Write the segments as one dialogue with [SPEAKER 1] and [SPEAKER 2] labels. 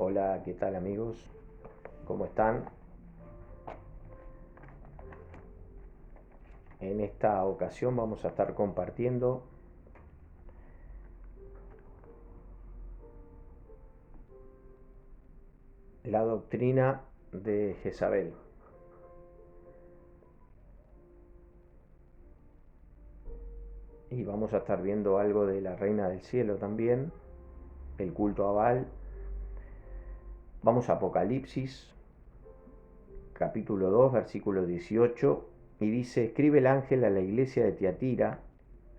[SPEAKER 1] Hola, ¿qué tal amigos? ¿Cómo están? En esta ocasión vamos a estar compartiendo la doctrina de Jezabel. Y vamos a estar viendo algo de la Reina del Cielo también, el culto a Baal. Vamos a Apocalipsis, capítulo 2, versículo 18, y dice: escribe el ángel a la iglesia de Tiatira,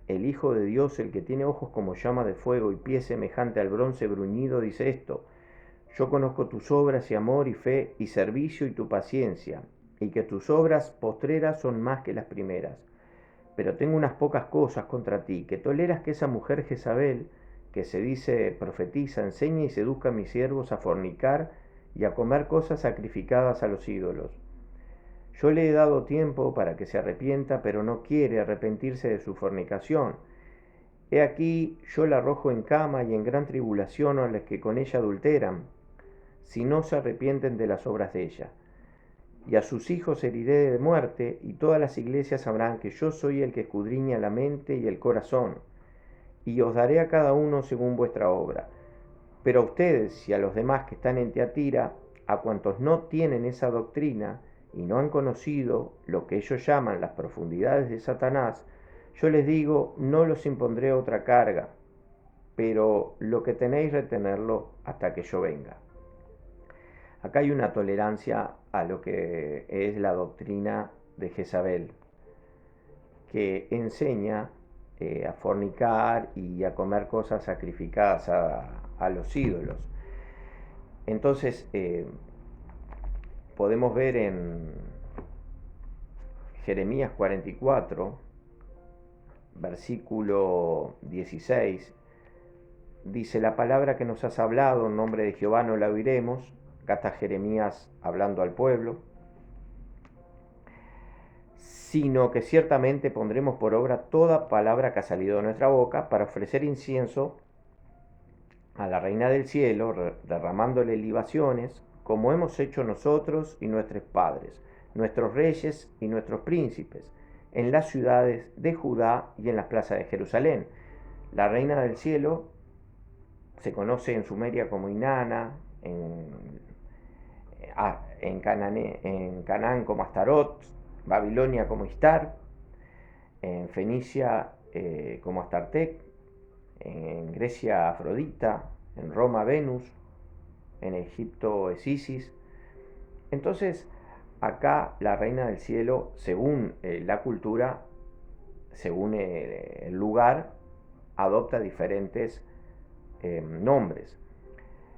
[SPEAKER 1] el Hijo de Dios, el que tiene ojos como llama de fuego y pies semejante al bronce bruñido, dice esto: yo conozco tus obras y amor y fe y servicio y tu paciencia, y que tus obras postreras son más que las primeras. Pero tengo unas pocas cosas contra ti, que toleras que esa mujer Jezabel, que se dice profetiza, enseñe y seduzca a mis siervos a fornicar y a comer cosas sacrificadas a los ídolos. Yo le he dado tiempo para que se arrepienta, pero no quiere arrepentirse de su fornicación. He aquí, yo la arrojo en cama y en gran tribulación a los que con ella adulteran, si no se arrepienten de las obras de ella. Y a sus hijos heriré de muerte, y todas las iglesias sabrán que yo soy el que escudriña la mente y el corazón, y os daré a cada uno según vuestra obra. Pero a ustedes y a los demás que están en Tiatira, a cuantos no tienen esa doctrina y no han conocido lo que ellos llaman las profundidades de Satanás, yo les digo, no los impondré otra carga, pero lo que tenéis retenerlo hasta que yo venga. Acá hay una tolerancia a lo que es la doctrina de Jezabel, que enseña a fornicar y a comer cosas sacrificadas a los ídolos. Entonces, podemos ver en Jeremías 44, versículo 16, dice: la palabra que nos has hablado en nombre de Jehová no la oiremos. Acá está Jeremías hablando al pueblo: sino que ciertamente pondremos por obra toda palabra que ha salido de nuestra boca para ofrecer incienso a la Reina del Cielo, derramándole libaciones, como hemos hecho nosotros y nuestros padres, nuestros reyes y nuestros príncipes, en las ciudades de Judá y en las plazas de Jerusalén. La Reina del Cielo se conoce en Sumeria como Inanna, en Canaán como Astarot, Babilonia como Istar, en Fenicia como Astartec, en Grecia Afrodita, en Roma Venus, en Egipto es Isis. Entonces, acá la Reina del Cielo, según la cultura, según el lugar, adopta diferentes nombres.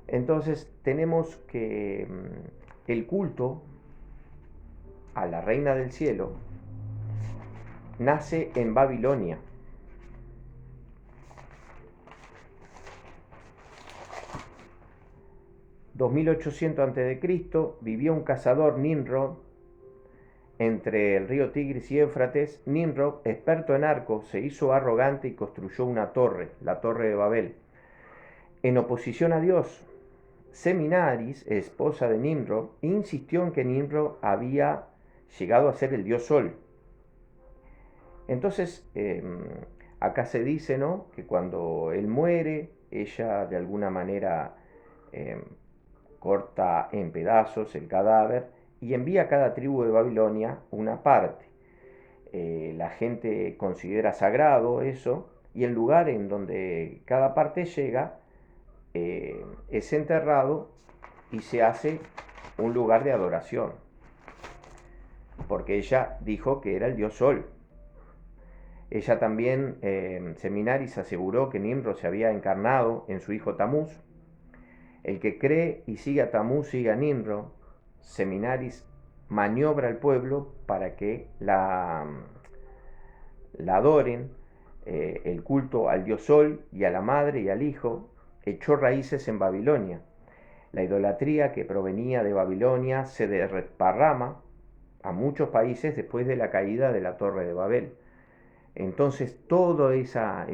[SPEAKER 1] Entonces, tenemos que el culto a la Reina del Cielo nace en Babilonia. En 2800 a.C. vivió un cazador, Nimrod, entre el río Tigris y Éufrates. Nimrod, experto en arcos, se hizo arrogante y construyó una torre, la Torre de Babel, en oposición a Dios. Seminaris, esposa de Nimrod, insistió en que Nimrod había llegado a ser el dios Sol. Entonces, acá se dice, ¿no?, que cuando él muere, ella de alguna manera corta en pedazos el cadáver y envía a cada tribu de Babilonia una parte. La gente considera sagrado eso, y el lugar en donde cada parte llega es enterrado y se hace un lugar de adoración, porque ella dijo que era el dios Sol. Ella también, Seminaris, aseguró que Nimrod se había encarnado en su hijo Tamuz. El que cree y sigue a Tamuz sigue a Nimrod. Seminaris maniobra al pueblo para que la adoren. El culto al dios Sol y a la madre y al hijo echó raíces en Babilonia. La idolatría que provenía de Babilonia se desparrama a muchos países después de la caída de la Torre de Babel. Entonces toda esa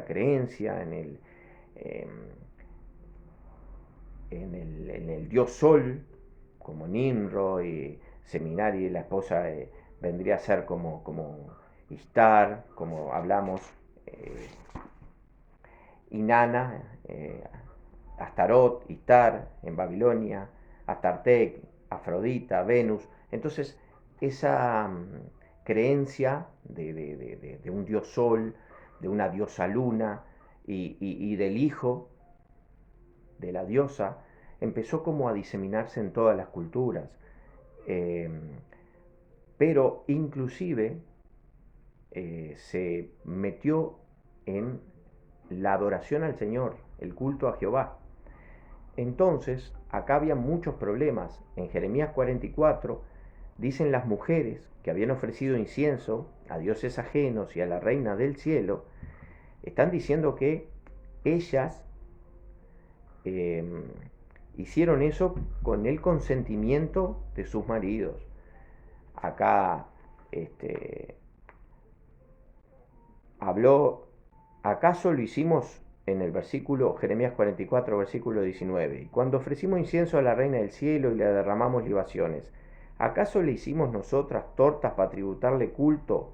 [SPEAKER 1] creencia en en el dios Sol, como Nimrod, y Seminari, la esposa, vendría a ser como Istar, como hablamos, eh, Inanna, Astarot, Istar en Babilonia, Astartec, Afrodita, Venus. Entonces, esa creencia de un dios Sol, de una diosa Luna y del hijo de la diosa, empezó como a diseminarse en todas las culturas. Eh, pero inclusive se metió en la adoración al Señor, el culto a Jehová. Entonces, acá había muchos problemas. En Jeremías 44 dicen las mujeres que habían ofrecido incienso a dioses ajenos y a la reina del cielo, están diciendo que ellas eh, hicieron eso con el consentimiento de sus maridos. Acá habló, ¿acaso lo hicimos en el versículo Jeremías 44, versículo 19? Y cuando ofrecimos incienso a la reina del cielo y le derramamos libaciones, ¿acaso le hicimos nosotras tortas para tributarle culto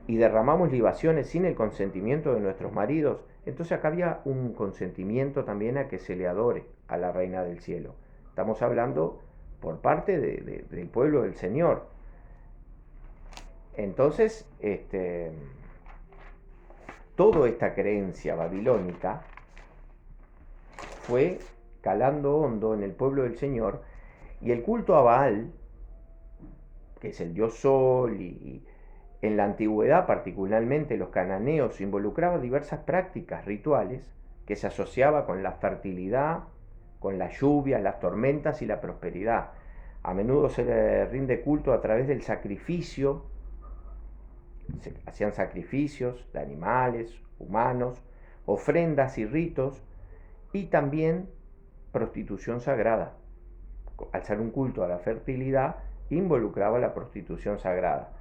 [SPEAKER 1] y derramamos libaciones sin el consentimiento de nuestros maridos? Entonces acá había un consentimiento también a que se le adore a la reina del cielo. Estamos hablando por parte del pueblo del Señor. Entonces, toda esta creencia babilónica fue calando hondo en el pueblo del Señor, y el culto a Baal, que es el dios Sol, y en la antigüedad particularmente los cananeos, involucraba diversas prácticas rituales que se asociaba con la fertilidad, con la lluvia, las tormentas y la prosperidad. A menudo se le rinde culto a través del sacrificio. Se hacían sacrificios de animales, humanos, ofrendas y ritos, y también prostitución sagrada. Al ser un culto a la fertilidad, involucraba la prostitución sagrada,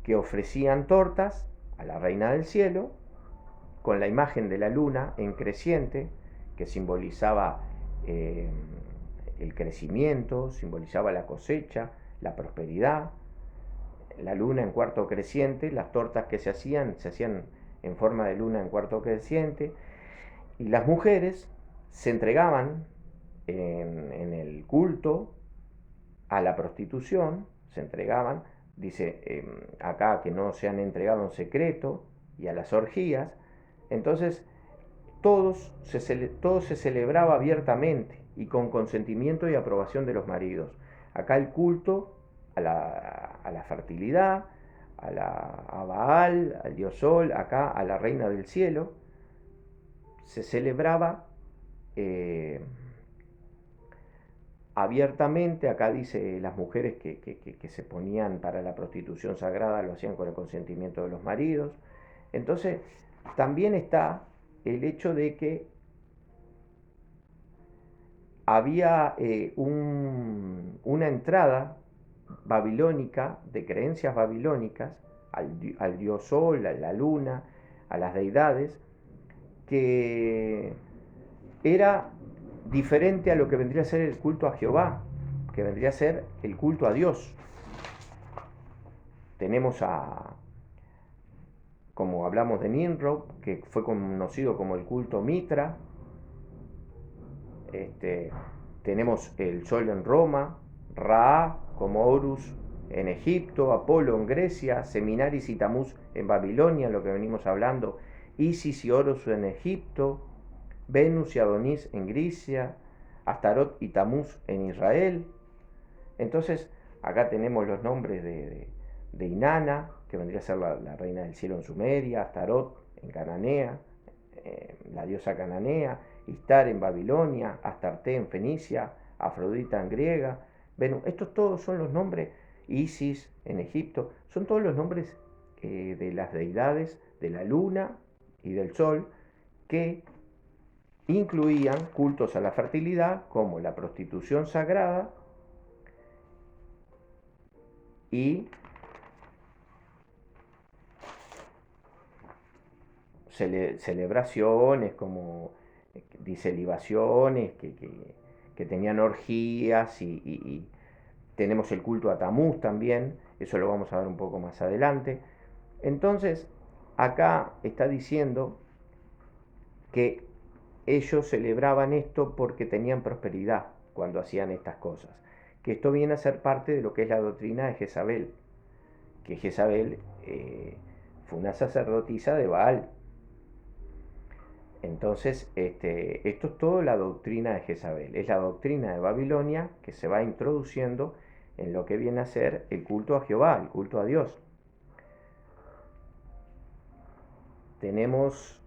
[SPEAKER 1] que ofrecían tortas a la reina del cielo con la imagen de la luna en creciente, que simbolizaba el crecimiento, simbolizaba la cosecha, la prosperidad. La luna en cuarto creciente, las tortas que se hacían en forma de luna en cuarto creciente, y las mujeres se entregaban en el culto a la prostitución, se entregaban, dice acá que no se han entregado en secreto, y a las orgías. Entonces todo se celebraba abiertamente y con consentimiento y aprobación de los maridos. Acá el culto a la fertilidad, a Baal, al dios Sol, acá a la reina del cielo, se celebraba eh, abiertamente. Acá dice las mujeres que se ponían para la prostitución sagrada lo hacían con el consentimiento de los maridos. Entonces también está el hecho de que había una entrada babilónica, de creencias babilónicas, al dios Sol, a la luna, a las deidades, que era diferente a lo que vendría a ser el culto a Jehová, que vendría a ser el culto a Dios. Tenemos como hablamos de Nimrod, que fue conocido como el culto Mitra. Tenemos el sol en Roma, Ra como Horus en Egipto, Apolo en Grecia, Seminaris y Tamuz en Babilonia, lo que venimos hablando, Isis y Horus en Egipto, Venus y Adonís en Grecia, Astarot y Tamuz en Israel. Entonces, acá tenemos los nombres de Inanna, que vendría a ser la reina del cielo en Sumeria, Astarot en Cananea, la diosa cananea, Istar en Babilonia, Astarte en Fenicia, Afrodita en griega. Venus, estos todos son los nombres, Isis en Egipto, son todos los nombres de las deidades de la luna y del sol, que incluían cultos a la fertilidad como la prostitución sagrada y celebraciones como dice libaciones, que tenían orgías y tenemos el culto a Tamuz también, eso lo vamos a ver un poco más adelante. Entonces, acá está diciendo que ellos celebraban esto porque tenían prosperidad cuando hacían estas cosas, que esto viene a ser parte de lo que es la doctrina de Jezabel, que Jezabel fue una sacerdotisa de Baal. Entonces, esto es todo la doctrina de Jezabel, es la doctrina de Babilonia que se va introduciendo en lo que viene a ser el culto a Jehová, el culto a Dios. Tenemos,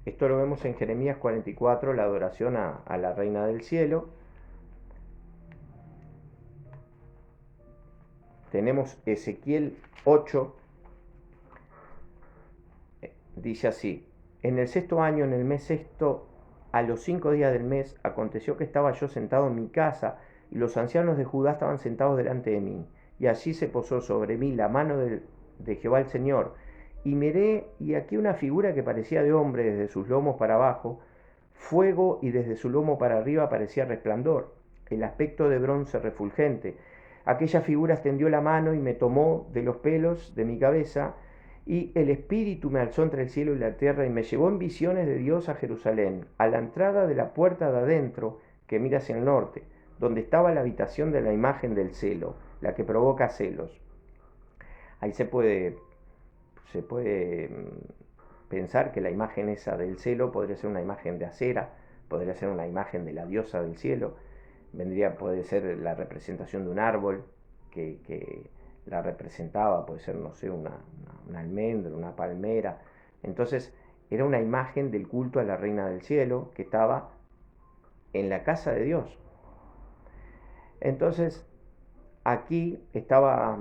[SPEAKER 1] esto lo vemos en Jeremías 44, la adoración a la Reina del Cielo. Tenemos Ezequiel 8, dice así: en el 6.º año, en el mes 6.º, a los 5 días del mes, aconteció que estaba yo sentado en mi casa, y los ancianos de Judá estaban sentados delante de mí. Y allí se posó sobre mí la mano de Jehová el Señor. Y miré, y aquí una figura que parecía de hombre desde sus lomos para abajo, fuego, y desde su lomo para arriba parecía resplandor, el aspecto de bronce refulgente. Aquella figura extendió la mano y me tomó de los pelos de mi cabeza, y el Espíritu me alzó entre el cielo y la tierra y me llevó en visiones de Dios a Jerusalén, a la entrada de la puerta de adentro que mira hacia el norte, donde estaba la habitación de la imagen del celo, la que provoca celos. Ahí se puede pensar que la imagen esa del celo podría ser una imagen de Acera, podría ser una imagen de la diosa del cielo, puede ser la representación de un árbol que la representaba, puede ser, no sé, una almendra, una palmera. Entonces era una imagen del culto a la Reina del Cielo que estaba en la casa de Dios. Entonces aquí estaba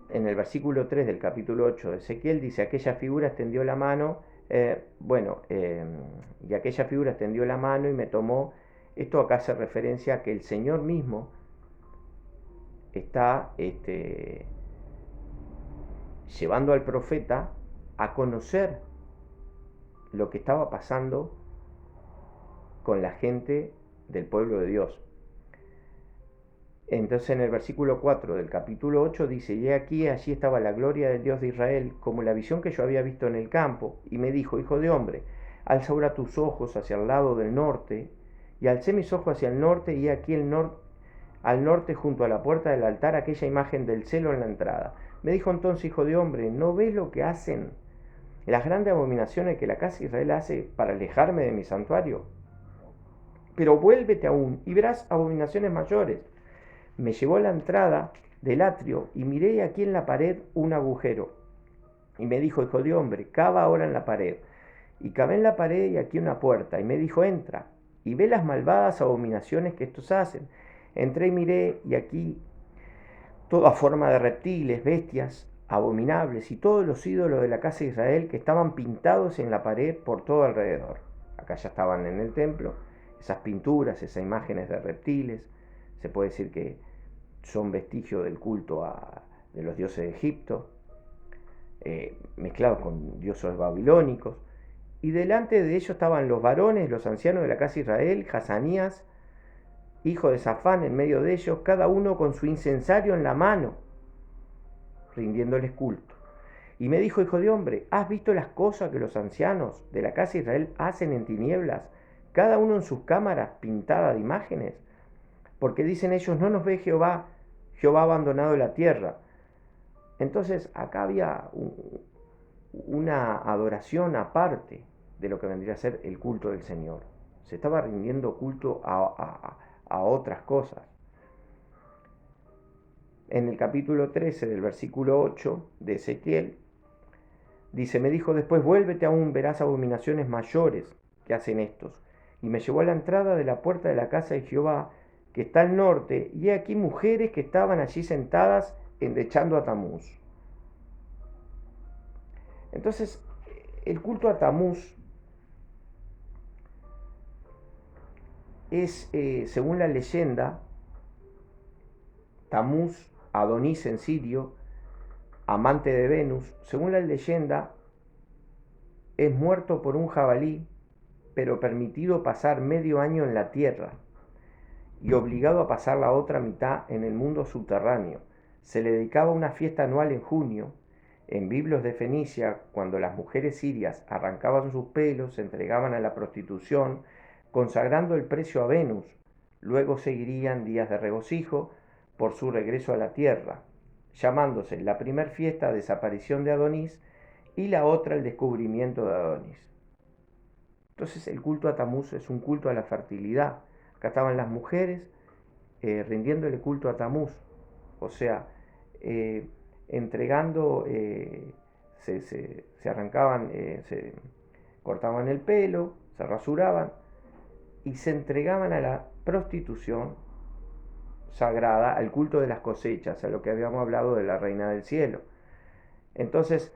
[SPEAKER 1] en el versículo 3 del capítulo 8 de Ezequiel, dice: aquella figura extendió la mano, y aquella figura extendió la mano y me tomó. Esto acá hace referencia a que el Señor mismo está llevando al profeta a conocer lo que estaba pasando con la gente del pueblo de Dios. Entonces en el versículo 4 del capítulo 8 dice: y aquí, allí estaba la gloria del Dios de Israel, como la visión que yo había visto en el campo, y me dijo: hijo de hombre, alza ahora tus ojos hacia el lado del norte. Y alcé mis ojos hacia el norte, y aquí al norte, junto a la puerta del altar, aquella imagen del celo en la entrada. Me dijo entonces: hijo de hombre, ¿no ves lo que hacen las grandes abominaciones que la casa de Israel hace para alejarme de mi santuario? Pero vuélvete aún y verás abominaciones mayores. Me llevó a la entrada del atrio y miré aquí en la pared un agujero. Y me dijo: hijo de hombre, cava ahora en la pared. Y cavé en la pared y aquí una puerta. Y me dijo: entra y ve las malvadas abominaciones que estos hacen. Entré y miré, y aquí toda forma de reptiles, bestias abominables y todos los ídolos de la casa de Israel que estaban pintados en la pared por todo alrededor. Acá ya estaban en el templo esas pinturas, esas imágenes de reptiles. Se puede decir que son vestigios del culto de los dioses de Egipto, mezclados con dioses babilónicos. Y delante de ellos estaban los varones, los ancianos de la casa de Israel, Hazanías, hijo de Safán, en medio de ellos, cada uno con su incensario en la mano, rindiéndoles culto. Y me dijo: hijo de hombre, ¿has visto las cosas que los ancianos de la casa de Israel hacen en tinieblas, cada uno en sus cámaras pintadas de imágenes? Porque dicen ellos: no nos ve Jehová, Jehová ha abandonado la tierra. Entonces acá había una adoración aparte de lo que vendría a ser el culto del Señor. Se estaba rindiendo culto a otras cosas. En el capítulo 13 del versículo 8 de Ezequiel dice: me dijo después: vuélvete aún, verás abominaciones mayores que hacen estos. Y me llevó a la entrada de la puerta de la casa de Jehová, que está al norte, y he aquí mujeres que estaban allí sentadas endechando a Tamuz. Entonces, el culto a Tamuz es, según la leyenda, Tamuz, Adonís en sirio, amante de Venus, según la leyenda, es muerto por un jabalí pero permitido pasar medio año en la tierra y obligado a pasar la otra mitad en el mundo subterráneo. Se le dedicaba una fiesta anual en junio. En Biblos de Fenicia, cuando las mujeres sirias arrancaban sus pelos, se entregaban a la prostitución, consagrando el precio a Venus. Luego seguirían días de regocijo por su regreso a la tierra, llamándose la primer fiesta desaparición de Adonís y la otra el descubrimiento de Adonís. Entonces el culto a Tamuz es un culto a la fertilidad. Acá estaban las mujeres rindiéndole culto a Tamuz, o sea, entregando, se arrancaban, se cortaban el pelo, se rasuraban y se entregaban a la prostitución sagrada, al culto de las cosechas, a lo que habíamos hablado de la reina del cielo. Entonces,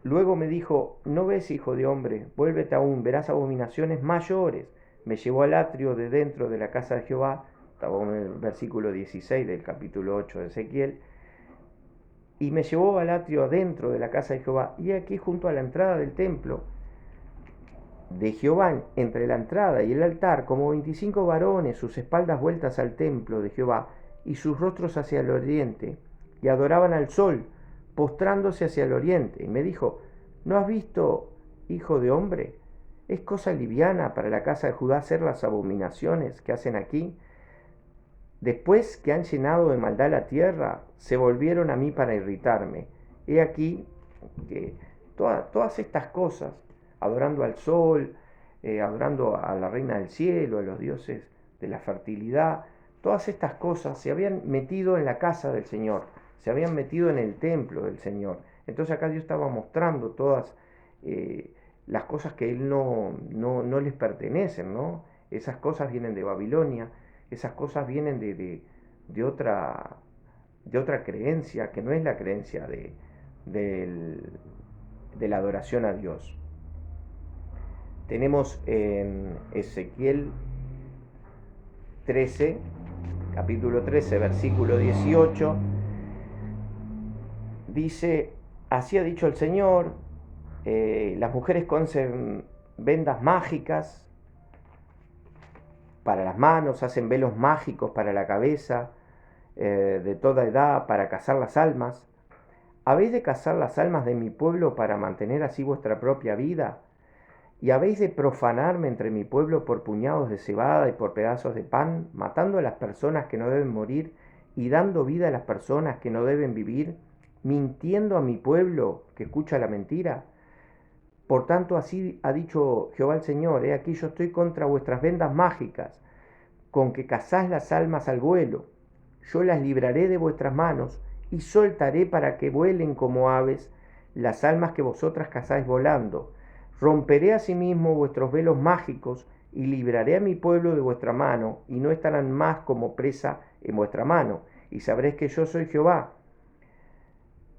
[SPEAKER 1] luego me dijo, ¿no ves, hijo de hombre? Vuélvete aún, verás abominaciones mayores. Me llevó al atrio de dentro de la casa de Jehová, estaba en el versículo 16 del capítulo 8 de Ezequiel, y me llevó al atrio adentro de la casa de Jehová, y aquí junto a la entrada del templo de Jehová, entre la entrada y el altar, como 25 varones, sus espaldas vueltas al templo de Jehová, y sus rostros hacia el oriente, y adoraban al sol, postrándose hacia el oriente. Y me dijo, ¿no has visto, hijo de hombre? ¿Es cosa liviana para la casa de Judá hacer las abominaciones que hacen aquí? Después que han llenado de maldad la tierra, se volvieron a mí para irritarme. He aquí que todas estas cosas, adorando al sol, adorando a la reina del cielo, a los dioses de la fertilidad, todas estas cosas se habían metido en la casa del Señor, se habían metido en el templo del Señor. Entonces acá Dios estaba mostrando todas las cosas que Él no les pertenecen, ¿no? Esas cosas vienen de Babilonia, esas cosas vienen de otra creencia, que no es la creencia de la adoración a Dios. Tenemos en Ezequiel 13, capítulo 13, versículo 18, dice, así ha dicho el Señor, las mujeres cosen vendas mágicas para las manos, hacen velos mágicos para la cabeza, de toda edad, para cazar las almas. ¿Habéis de cazar las almas de mi pueblo para mantener así vuestra propia vida? ¿Y habéis de profanarme entre mi pueblo por puñados de cebada y por pedazos de pan, matando a las personas que no deben morir y dando vida a las personas que no deben vivir, mintiendo a mi pueblo que escucha la mentira? Por tanto, así ha dicho Jehová el Señor, he aquí yo estoy contra vuestras vendas mágicas, con que cazás las almas al vuelo. Yo las libraré de vuestras manos y soltaré para que vuelen como aves las almas que vosotras cazáis volando. Romperé asimismo vuestros velos mágicos y libraré a mi pueblo de vuestra mano, y no estarán más como presa en vuestra mano, y sabréis que yo soy Jehová.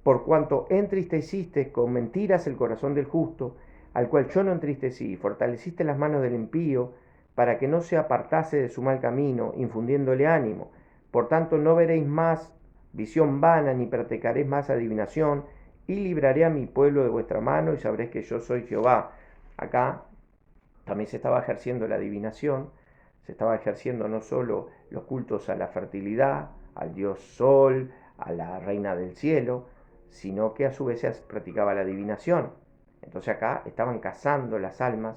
[SPEAKER 1] Por cuanto entristeciste con mentiras el corazón del justo, al cual yo no entristecí, y fortaleciste las manos del impío, para que no se apartase de su mal camino, infundiéndole ánimo. Por tanto, no veréis más visión vana, ni practicaréis más adivinación, y libraré a mi pueblo de vuestra mano, y sabréis que yo soy Jehová. Acá también se estaba ejerciendo la adivinación, se estaba ejerciendo no solo los cultos a la fertilidad, al dios sol, a la reina del cielo, sino que a su vez se practicaba la adivinación. Entonces acá estaban cazando las almas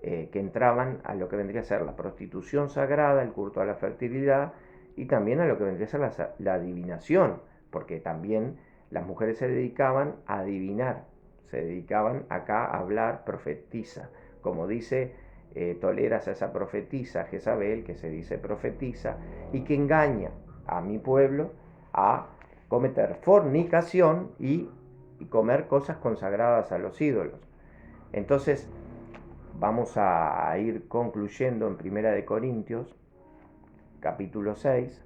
[SPEAKER 1] que entraban a lo que vendría a ser la prostitución sagrada, el culto a la fertilidad y también a lo que vendría a ser la adivinación, porque también las mujeres se dedicaban a adivinar, se dedicaban acá a hablar, profetiza, como dice, toleras a esa profetisa Jezabel, que se dice profetiza, y que engaña a mi pueblo a cometer fornicación y comer cosas consagradas a los ídolos. Entonces, vamos a ir concluyendo en Primera de Corintios, capítulo 6.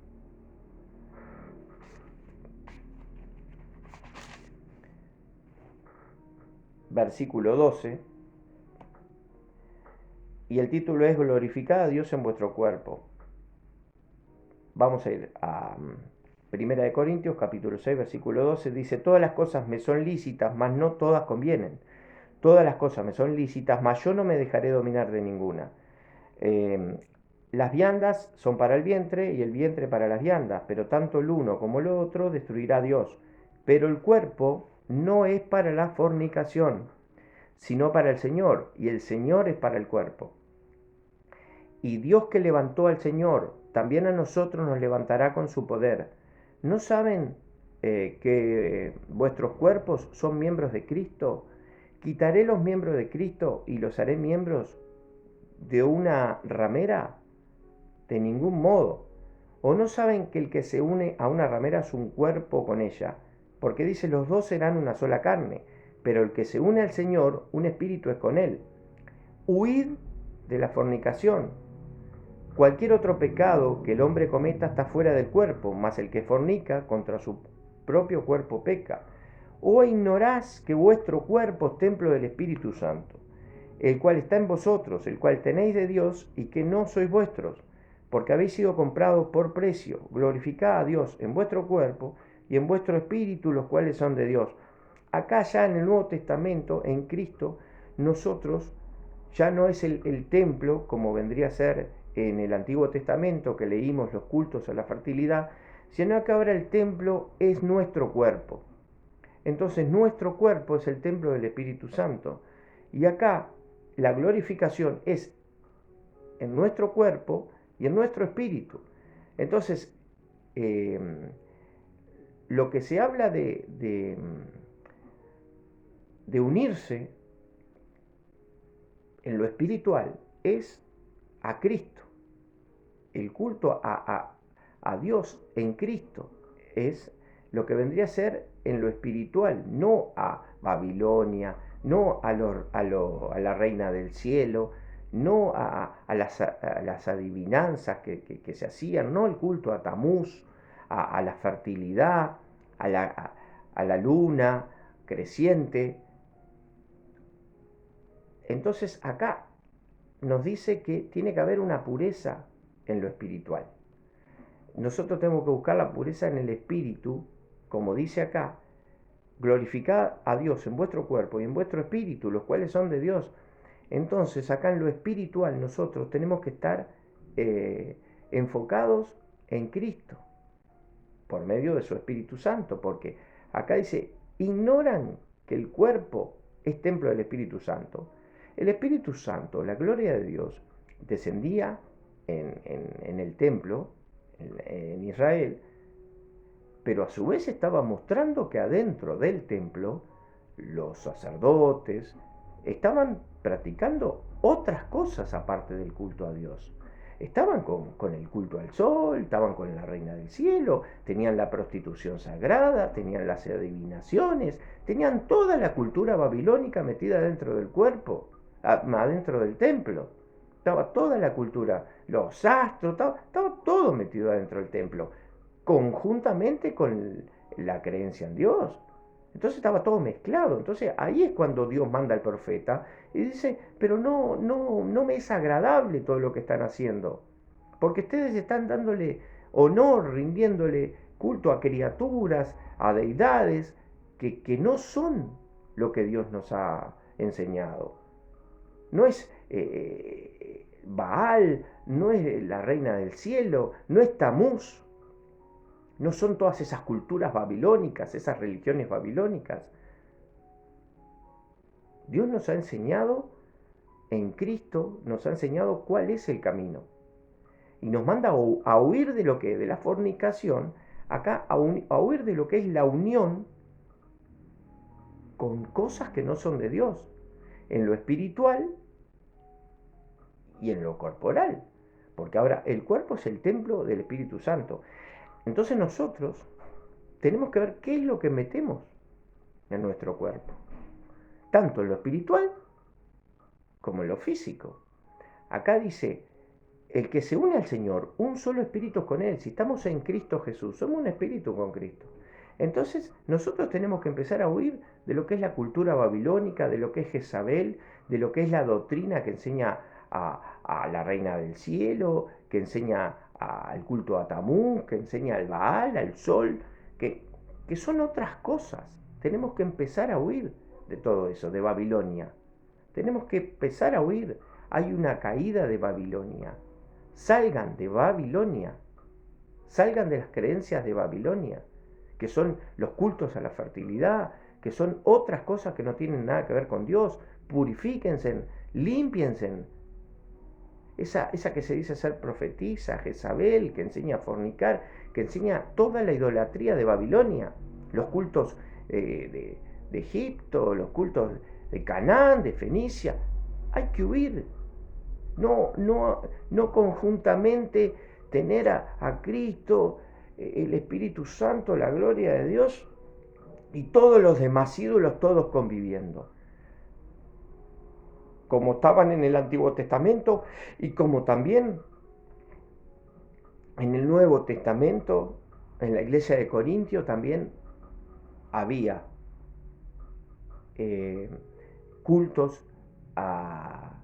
[SPEAKER 1] Versículo 12. Y el título es Glorificad a Dios en vuestro cuerpo. Vamos a ir a Primera de Corintios, capítulo 6, versículo 12. Dice, todas las cosas me son lícitas, mas no todas convienen. Todas las cosas me son lícitas, mas yo no me dejaré dominar de ninguna. Eh, las viandas son para el vientre y el vientre para las viandas, pero tanto el uno como el otro destruirá Dios. Pero el cuerpo no es para la fornicación, sino para el Señor, y el Señor es para el cuerpo. Y Dios que levantó al Señor, también a nosotros nos levantará con su poder. ¿No saben que vuestros cuerpos son miembros de Cristo? ¿Quitaré los miembros de Cristo y los haré miembros de una ramera? De ningún modo. ¿O no saben que el que se une a una ramera es un cuerpo con ella? Porque dice, los dos serán una sola carne, pero el que se une al Señor, un espíritu es con él. Huid de la fornicación. Cualquier otro pecado que el hombre cometa está fuera del cuerpo, mas el que fornica contra su propio cuerpo peca. ¿O ignorás que vuestro cuerpo es templo del Espíritu Santo, el cual está en vosotros, el cual tenéis de Dios, y que no sois vuestros, porque habéis sido comprados por precio? Glorificad a Dios en vuestro cuerpo y en vuestro espíritu, los cuales son de Dios. Acá ya en el Nuevo Testamento, en Cristo, nosotros ya no es el templo, como vendría a ser en el Antiguo Testamento, que leímos los cultos a la fertilidad, sino que ahora el templo es nuestro cuerpo. Entonces nuestro cuerpo es el templo del Espíritu Santo. Y acá la glorificación es en nuestro cuerpo y en nuestro espíritu. Entonces, lo que se habla de unirse en lo espiritual es a Cristo. El culto a Dios en Cristo es lo que vendría a ser en lo espiritual, no a Babilonia, no a la reina del cielo, no a las adivinanzas que se hacían, no el culto a Tamuz, a la fertilidad, a la luna creciente. Entonces acá nos dice que tiene que haber una pureza en lo espiritual. Nosotros tenemos que buscar la pureza en el espíritu, como dice acá, glorificad a Dios en vuestro cuerpo y en vuestro espíritu, los cuales son de Dios. Entonces acá en lo espiritual nosotros tenemos que estar enfocados en Cristo, por medio de su Espíritu Santo, porque acá dice, ignoran que el cuerpo es templo del Espíritu Santo. El Espíritu Santo, la gloria de Dios, descendía en el templo, en Israel, pero a su vez estaba mostrando que adentro del templo los sacerdotes estaban practicando otras cosas aparte del culto a Dios. Estaban con el culto al sol, estaban con la reina del cielo, tenían la prostitución sagrada, tenían las adivinaciones, tenían toda la cultura babilónica metida dentro del cuerpo, adentro del templo. Estaba toda la cultura, los astros, estaba todo metido adentro del templo, conjuntamente con la creencia en Dios. Entonces estaba todo mezclado. Entonces ahí es cuando Dios manda al profeta y dice, pero no me es agradable todo lo que están haciendo, porque ustedes están dándole honor, rindiéndole culto a criaturas, a deidades, que no son lo que Dios nos ha enseñado. No es Baal, no es la reina del cielo, no es Tamuz, no son todas esas culturas babilónicas, esas religiones babilónicas. Dios nos ha enseñado, en Cristo, nos ha enseñado cuál es el camino. Y nos manda a huir de lo que es de la fornicación, acá a huir de lo que es la unión con cosas que no son de Dios, en lo espiritual y en lo corporal. Porque ahora el cuerpo es el templo del Espíritu Santo. Entonces nosotros tenemos que ver qué es lo que metemos en nuestro cuerpo, tanto en lo espiritual como en lo físico. Acá dice, el que se une al Señor, un solo espíritu con Él. Si estamos en Cristo Jesús, somos un espíritu con Cristo. Entonces nosotros tenemos que empezar a huir de lo que es la cultura babilónica, de lo que es Jezabel, de lo que es la doctrina que enseña a la reina del cielo, que enseña al culto a Tamuz, que enseña al Baal, al sol, que son otras cosas. Tenemos que empezar a huir de todo eso, de Babilonia. Tenemos que empezar a huir. Hay una caída de Babilonia. Salgan de Babilonia. Salgan de las creencias de Babilonia, que son los cultos a la fertilidad, que son otras cosas que no tienen nada que ver con Dios. Purifíquense, límpiense. Esa que se dice ser profetisa, Jezabel, que enseña a fornicar, que enseña toda la idolatría de Babilonia, los cultos de Egipto, los cultos de Canaán, de Fenicia. Hay que huir. No conjuntamente tener a Cristo, el Espíritu Santo, la gloria de Dios y todos los demás ídolos, todos conviviendo. Como estaban en el Antiguo Testamento y como también en el Nuevo Testamento, en la iglesia de Corintio también había cultos a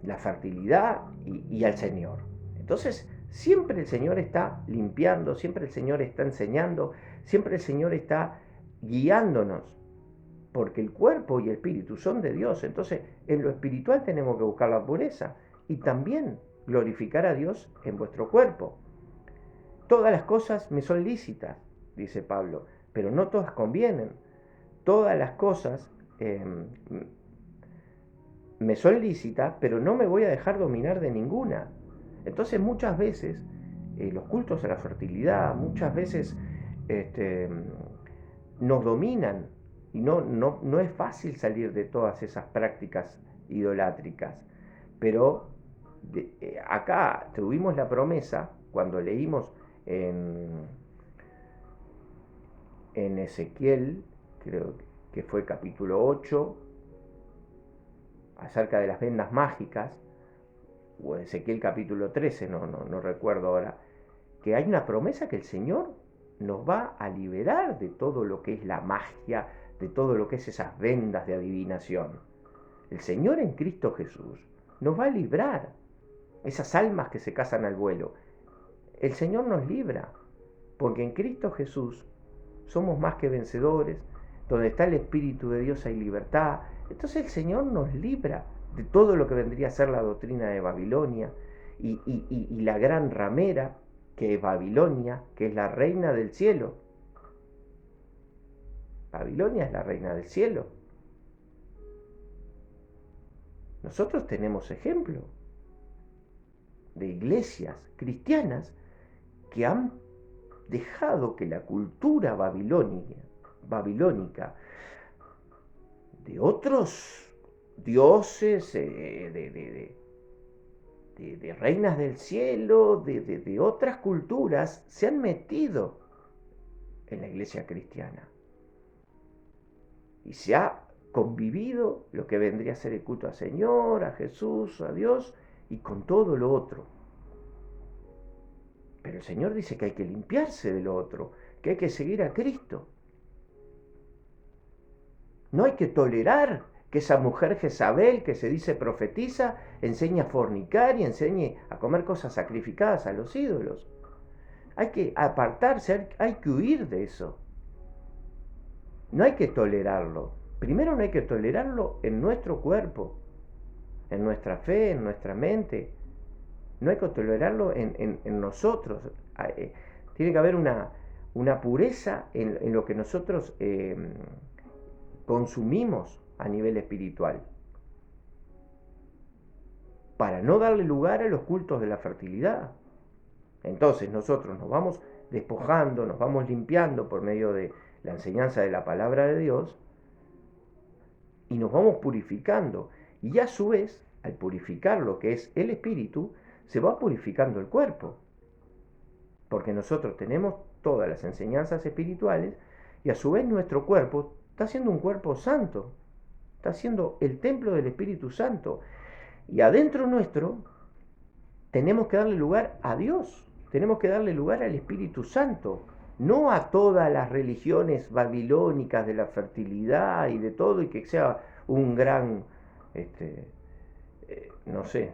[SPEAKER 1] la fertilidad y al Señor. Entonces, siempre el Señor está limpiando, siempre el Señor está enseñando, siempre el Señor está guiándonos, porque el cuerpo y el espíritu son de Dios. Entonces, en lo espiritual tenemos que buscar la pureza y también glorificar a Dios en vuestro cuerpo. Todas las cosas me son lícitas, dice Pablo, pero no todas convienen. Todas las cosas me son lícitas, pero no me voy a dejar dominar de ninguna. Entonces muchas veces los cultos a la fertilidad, muchas veces nos dominan y no es fácil salir de todas esas prácticas idolátricas. Pero acá tuvimos la promesa, cuando leímos en Ezequiel, creo que fue capítulo 8, acerca de las vendas mágicas, o Ezequiel capítulo 13, no recuerdo ahora, que hay una promesa que el Señor nos va a liberar de todo lo que es la magia, de todo lo que es esas vendas de adivinación. El Señor en Cristo Jesús nos va a librar. Esas almas que se casan al vuelo, el Señor nos libra, porque en Cristo Jesús somos más que vencedores. Donde está el Espíritu de Dios hay libertad. Entonces el Señor nos libra de todo lo que vendría a ser la doctrina de Babilonia y la gran ramera que es Babilonia, que es la reina del cielo. Babilonia es la reina del cielo. Nosotros tenemos ejemplo de iglesias cristianas que han dejado que la cultura babilónica de otros dioses, de reinas del cielo, de otras culturas, se han metido en la iglesia cristiana. Y se ha convivido lo que vendría a ser el culto al Señor, a Jesús, a Dios, y con todo lo otro. Pero el Señor dice que hay que limpiarse de lo otro, que hay que seguir a Cristo. No hay que tolerar que esa mujer Jezabel, que se dice profetiza, enseñe a fornicar y enseñe a comer cosas sacrificadas a los ídolos. Hay que apartarse, hay que huir de eso. No hay que tolerarlo. Primero no hay que tolerarlo en nuestro cuerpo, en nuestra fe, en nuestra mente. No hay que tolerarlo en nosotros. Tiene que haber una pureza en lo que nosotros consumimos a nivel espiritual, para no darle lugar a los cultos de la fertilidad. Entonces nosotros nos vamos despojando, nos vamos limpiando por medio de la enseñanza de la palabra de Dios y nos vamos purificando. Y a su vez, al purificar lo que es el espíritu, se va purificando el cuerpo, porque nosotros tenemos todas las enseñanzas espirituales y a su vez nuestro cuerpo está siendo un cuerpo santo, está siendo el templo del Espíritu Santo. Y adentro nuestro tenemos que darle lugar a Dios, tenemos que darle lugar al Espíritu Santo, no a todas las religiones babilónicas de la fertilidad y de todo, y que sea un gran, no sé,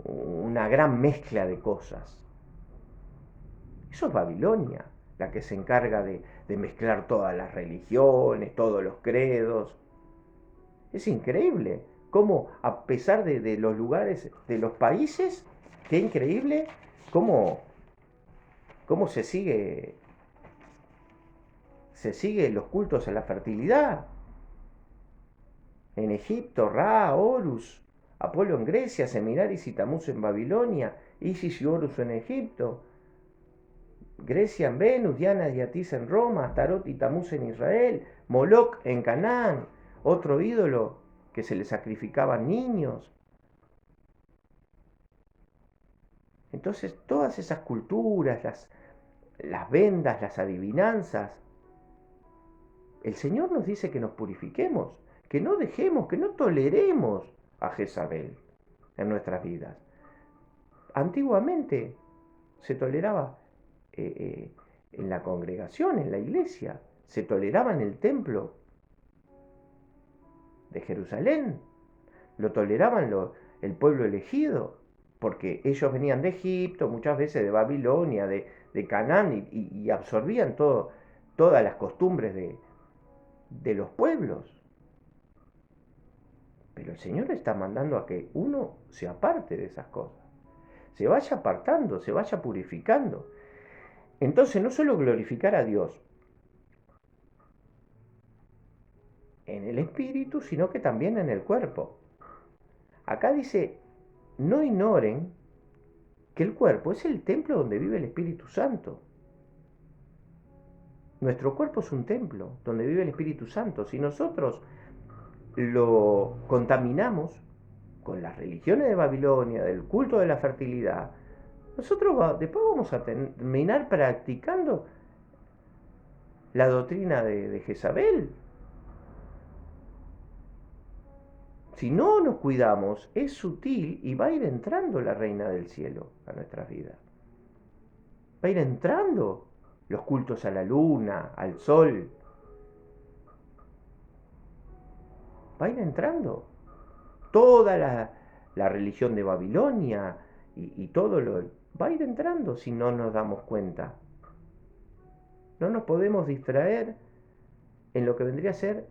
[SPEAKER 1] una gran mezcla de cosas. Eso es Babilonia. la que se encarga de mezclar todas las religiones, todos los credos. Es increíble cómo, a pesar de los lugares, de los países, qué increíble cómo, cómo se sigue los cultos a la fertilidad. En Egipto, Ra, Horus, Apolo en Grecia, Semiramis y Tamuz en Babilonia, Isis y Horus en Egipto, Grecia en Venus, Diana y Atis en Roma, Astarot y Tamuz en Israel, Moloch en Canaán, otro ídolo que se le sacrificaban niños. Entonces todas esas culturas, las vendas, las adivinanzas, el Señor nos dice que nos purifiquemos, que no dejemos, que no toleremos a Jezabel en nuestras vidas. Antiguamente se toleraba en la congregación, en la iglesia, se toleraba en el templo de Jerusalén, lo toleraban el pueblo elegido, porque ellos venían de Egipto, muchas veces de Babilonia, de Canaán, y absorbían todas las costumbres de los pueblos. Pero el Señor está mandando a que uno se aparte de esas cosas, se vaya apartando, se vaya purificando. Entonces no solo glorificar a Dios en el espíritu, sino que también en el cuerpo. Acá dice, no ignoren que el cuerpo es el templo donde vive el Espíritu Santo. Nuestro cuerpo es un templo donde vive el Espíritu Santo. Si nosotros lo contaminamos con las religiones de Babilonia, del culto de la fertilidad, nosotros después vamos a terminar practicando la doctrina de Jezabel. Si no nos cuidamos, es sutil y va a ir entrando la reina del cielo a nuestras vidas. Va a ir entrando los cultos a la luna, al sol. Va a ir entrando toda la religión de Babilonia y todo va a ir entrando si no nos damos cuenta. No nos podemos distraer en lo que vendría a ser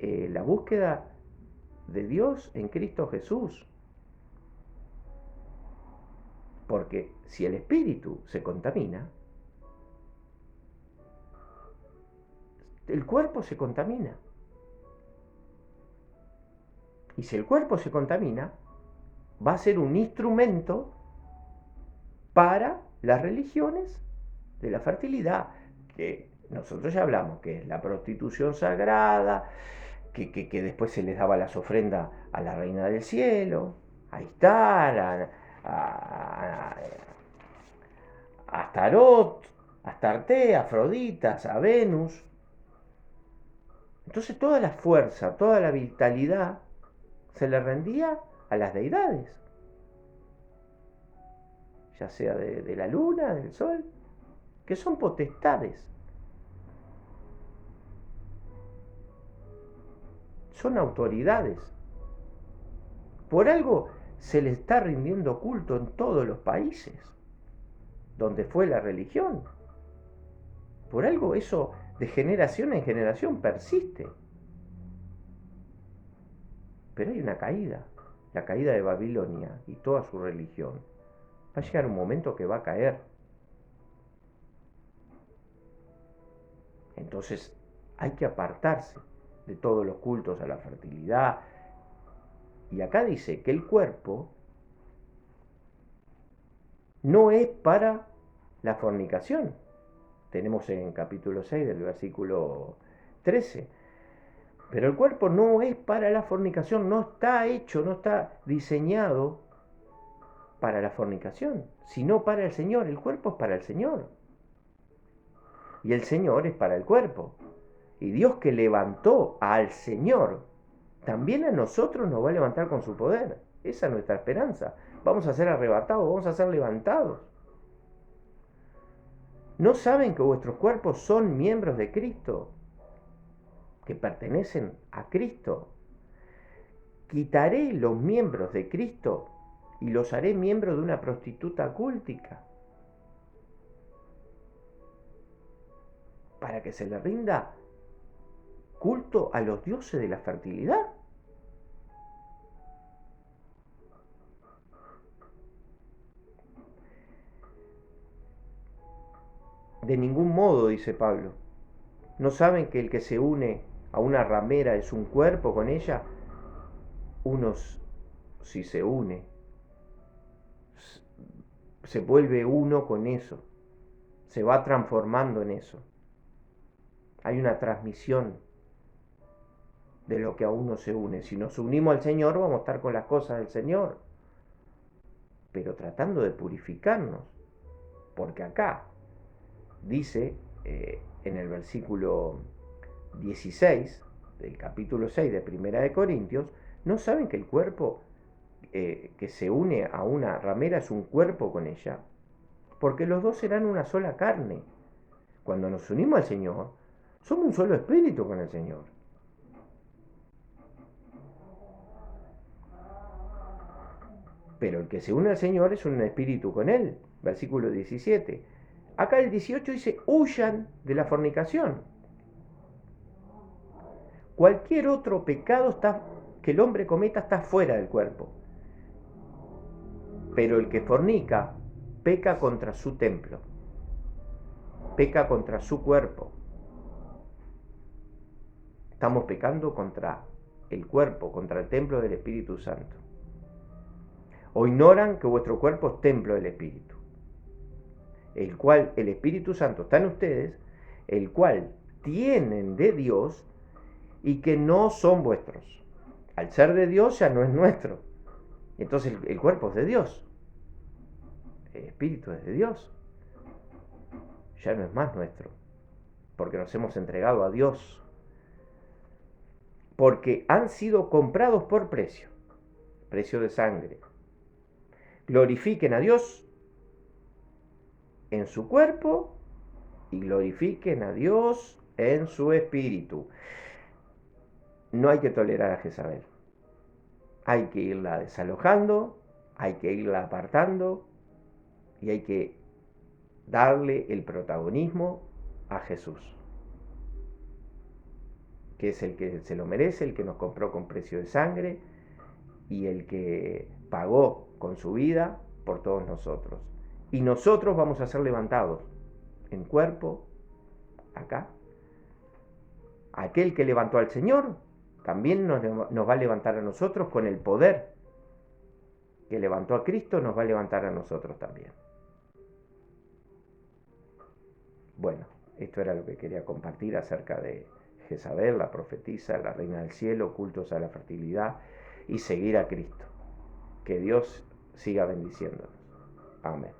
[SPEAKER 1] la búsqueda de Dios en Cristo Jesús. Porque si el espíritu se contamina, el cuerpo se contamina. Y si el cuerpo se contamina, va a ser un instrumento para las religiones de la fertilidad, que nosotros ya hablamos, que es la prostitución sagrada, que después se les daba las ofrendas a la reina del cielo, a Istar, a Astarot, a Astarte, a Afroditas, a Venus. Entonces toda la fuerza, toda la vitalidad se le rendía a las deidades, ya sea de la luna, del sol, que son potestades, son autoridades. Por algo se le está rindiendo culto en todos los países donde fue la religión. Por algo eso de generación en generación persiste. Pero hay una caída, la caída de Babilonia y toda su religión. Va a llegar un momento que va a caer. Entonces hay que apartarse de todos los cultos a la fertilidad. Y acá dice que el cuerpo no es para la fornicación. Tenemos en capítulo 6 del versículo 13. Pero el cuerpo no es para la fornicación, no está hecho, no está diseñado para la fornicación, sino para el Señor. El cuerpo es para el Señor. Y el Señor es para el cuerpo. Y Dios que levantó al Señor, también a nosotros nos va a levantar con su poder. Esa es nuestra esperanza. Vamos a ser arrebatados, vamos a ser levantados. ¿No saben que vuestros cuerpos son miembros de Cristo? Que pertenecen a Cristo. Quitaré los miembros de Cristo y los haré miembros de una prostituta cúltica. para que se le rinda culto a los dioses de la fertilidad. De ningún modo, dice Pablo. ¿No saben que el que se une a una ramera es un cuerpo con ella? Si se une, se vuelve uno con eso, se va transformando en eso. Hay una transmisión de lo que a uno se une. Si nos unimos al Señor, vamos a estar con las cosas del Señor, pero tratando de purificarnos, porque acá dice en el versículo 16 del capítulo 6 de Primera de Corintios, ¿no saben que el cuerpo que se une a una ramera es un cuerpo con ella? Porque los dos serán una sola carne. Cuando nos unimos al Señor, somos un solo espíritu con el Señor. Pero el que se une al Señor es un espíritu con Él. Versículo 17. Acá el 18 dice, huyan de la fornicación. Cualquier otro pecado que el hombre cometa está fuera del cuerpo. Pero el que fornica peca contra su templo. Peca contra su cuerpo. Estamos pecando contra el cuerpo, contra el templo del Espíritu Santo. ¿O ignoran que vuestro cuerpo es templo del Espíritu, el cual el Espíritu Santo está en ustedes, el cual tienen de Dios y que no son vuestros? Al ser de Dios ya no es nuestro. Entonces el cuerpo es de Dios, el Espíritu es de Dios, ya no es más nuestro, porque nos hemos entregado a Dios, porque han sido comprados por precio de sangre. Glorifiquen a Dios en su cuerpo y glorifiquen a Dios en su espíritu. No hay que tolerar a Jezabel. Hay que irla desalojando, hay que irla apartando y hay que darle el protagonismo a Jesús, que es el que se lo merece, el que nos compró con precio de sangre y el que pagó con su vida por todos nosotros. Y nosotros vamos a ser levantados en cuerpo, acá. Aquel que levantó al Señor también nos va a levantar a nosotros con el poder que levantó a Cristo, nos va a levantar a nosotros también. Bueno, esto era lo que quería compartir acerca de Jezabel, la profetisa, la reina del cielo, cultos a la fertilidad y seguir a Cristo. Que Dios siga bendiciéndonos. Amén.